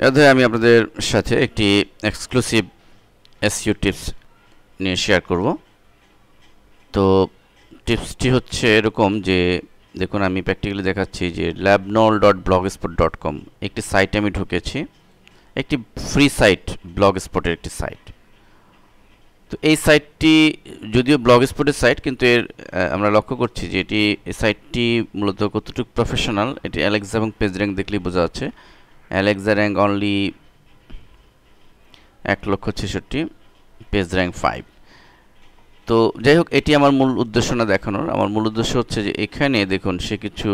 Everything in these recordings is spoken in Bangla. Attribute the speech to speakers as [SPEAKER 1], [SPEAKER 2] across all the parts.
[SPEAKER 1] অধ্যায়ে আমি আপনাদের সাথে একটি এক্সক্লুসিভ এসইও টিপস নিয়ে শেয়ার করব। তো টিপসটি হচ্ছে এরকম যে দেখুন, আমি প্র্যাকটিক্যালি দেখাচ্ছি যে labnol.blogspot.com একটি সাইটে আমি ঢুকেছি, একটি ফ্রি সাইট, ব্লগস্পটের একটি সাইট। তো এই সাইটটি যদিও ব্লগস্পটের সাইট, কিন্তু আমরা লক্ষ্য করছি যে এই সাইটটি মূলত কতটুকু প্রফেশনাল। এটি অ্যালেক্সা এবং পেজ র্যাঙ্ক দেখলেই বোঝা যাচ্ছে। Alexa rank only 1,66,000, page rank 5। তো যাই হোক, এটি আমার মূল উদ্দেশ্য না দেখানোর। আমার মূল উদ্দেশ্য হচ্ছে যে এখানে দেখুন, সে কিছু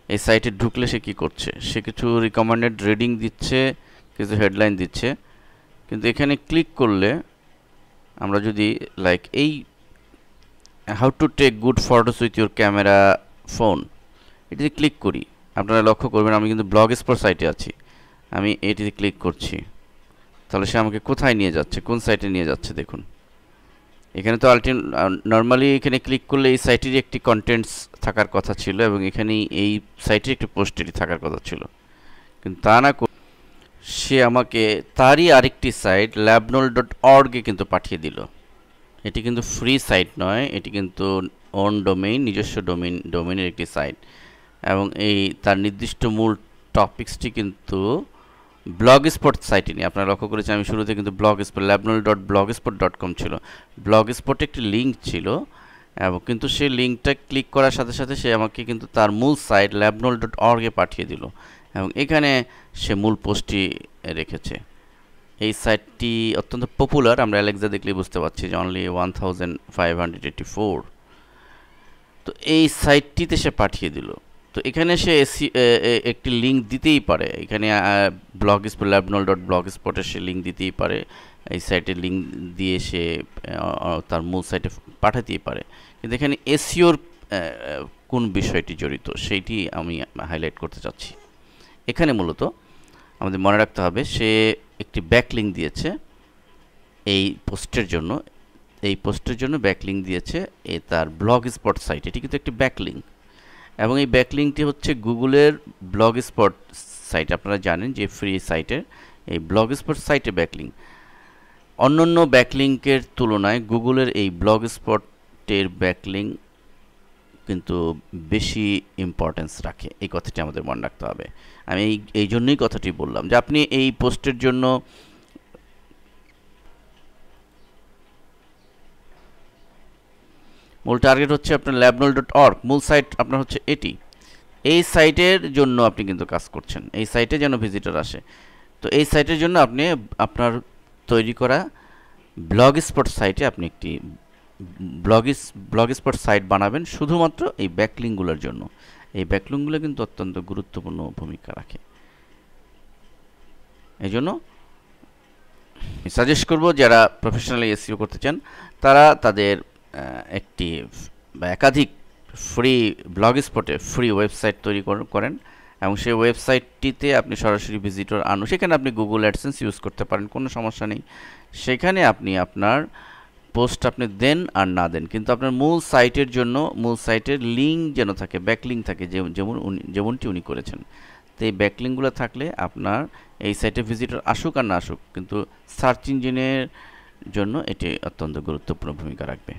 [SPEAKER 1] এই সাইটে ঢুকলে সে কী করছে, সে কিছু রিকমেন্ডেড রিডিং দিচ্ছে, কিছু হেডলাইন দিচ্ছে। কিন্তু এখানে ক্লিক করলে আমরা যদি এই how to take good photos with your camera phone, এটিতে ক্লিক করি, আপনারা লক্ষ্য করবেন আমি কিন্তু ব্লগস্পট সাইটে আছি। আমি এটিতে ক্লিক করছি, তাহলে সে আমাকে কোথায় নিয়ে যাচ্ছে, কোন সাইটে নিয়ে যাচ্ছে দেখুন। এখানে তো নর্মালি এখানে ক্লিক করলে এই সাইটেরই একটি কন্টেন্টস থাকার কথা ছিল, এবং এখানেই এই সাইটের একটি পোস্টেরই থাকার কথা ছিল, কিন্তু তা না করে সে আমাকে তারই আরেকটি সাইট labnol.org-এ কিন্তু পাঠিয়ে দিল। এটি কিন্তু ফ্রি সাইট নয়, এটি কিন্তু অন ডোমেইন, নিজস্ব ডোমেইনের একটি সাইট, এবং তার নির্দিষ্ট মূল টপিক্সটি কিন্তু ব্লগস্পট সাইটে নিয়ে। আপনারা লক্ষ্য করেছেন আমি শুরুতে কিন্তু labnol.blogspot.com ছিল, ব্লগস্পটে একটি লিঙ্ক ছিল, এবং কিন্তু সেই লিঙ্কটা ক্লিক করার সাথে সাথে সে আমাকে কিন্তু তার মূল সাইট labnol.org-এ পাঠিয়ে দিল, এবং এখানে সে মূল পোস্টটি রেখেছে। এই সাইটটি অত্যন্ত পপুলার, আমরা অ্যালেক্সা দেখলেই বুঝতে পারছি যে অনলি 1584। তো এই সাইটটিতে সে পাঠিয়ে দিল। তো এখানে সে একটি লিঙ্ক দিতেই পারে, এখানে ব্লগস্পট labnol.blogspot-এর সে লিঙ্ক দিতেই পারে, এই সাইটের লিঙ্ক দিয়ে সে তার মূল সাইটে পাঠাতেই পারে। কিন্তু এখানে এসইওর কোন বিষয়টি জড়িত সেইটি আমি হাইলাইট করতে চাচ্ছি। এখানে মূলত আমাদের মনে রাখতে হবে, সে একটি ব্যাকলিঙ্ক দিয়েছে এই পোস্টের জন্য, এই পোস্টের জন্য ব্যাকলিঙ্ক দিয়েছে তার ব্লগস্পট সাইট। এটি কিন্তু একটি ব্যাকলিঙ্ক, এবং এই ব্যাকলিঙ্কটি হচ্ছে গুগলের ব্লগস্পট সাইট। আপনারা জানেন যে ফ্রি সাইটের এই ব্লগস্পট সাইটে ব্যাকলিঙ্ক, অন্যান্য ব্যাকলিঙ্কের তুলনায় গুগলের এই ব্লগস্পটের ব্যাকলিঙ্ক কিন্তু বেশি ইম্পর্টেন্স রাখে। এই কথাটি আমাদের মনে রাখতে হবে। আমি এই জন্যই কথাটি বললাম যে আপনি এই পোস্টের জন্য মূল টার্গেট হচ্ছে আপনার labnol.org, মূল সাইট আপনার হচ্ছে এটি। এই সাইটের জন্য আপনি কিন্তু কাজ করছেন, এই সাইটে যেন ভিজিটর আসে। তো এই সাইটের জন্য আপনি আপনার তৈরি করা ব্লগস্পট সাইটে আপনি একটি ব্লগস্পট সাইট বানাবেন শুধুমাত্র এই ব্যাকলিঙ্কগুলোর জন্য। এই ব্যাকলিঙ্কগুলো কিন্তু অত্যন্ত গুরুত্বপূর্ণ ভূমিকা রাখে। এই জন্য সাজেস্ট করব, যারা প্রফেশনালি এসইও করতে চান তারা তাদের একটি বা একাধিক ফ্রি ব্লগস্পটে ফ্রি ওয়েবসাইট তৈরি করেন, এবং সেই ওয়েবসাইটটিতে আপনি সরাসরি ভিজিটর আনুন। সেখানে আপনি গুগল অ্যাডসেন্স ইউজ করতে পারেন, কোনো সমস্যা নেই। সেখানে আপনি আপনার পোস্ট আপনি দেন আর না দেন, কিন্তু আপনার মূল সাইটের জন্য মূল সাইটের লিঙ্ক যেন থাকে, ব্যাকলিঙ্ক থাকে, যেমনটি উনি করেছেন। তো এই ব্যাকলিঙ্কগুলো থাকলে আপনার এই সাইটে ভিজিটর আসুক আর না আসুক, কিন্তু সার্চ ইঞ্জিনের জন্য এটি অত্যন্ত গুরুত্বপূর্ণ ভূমিকা রাখবে।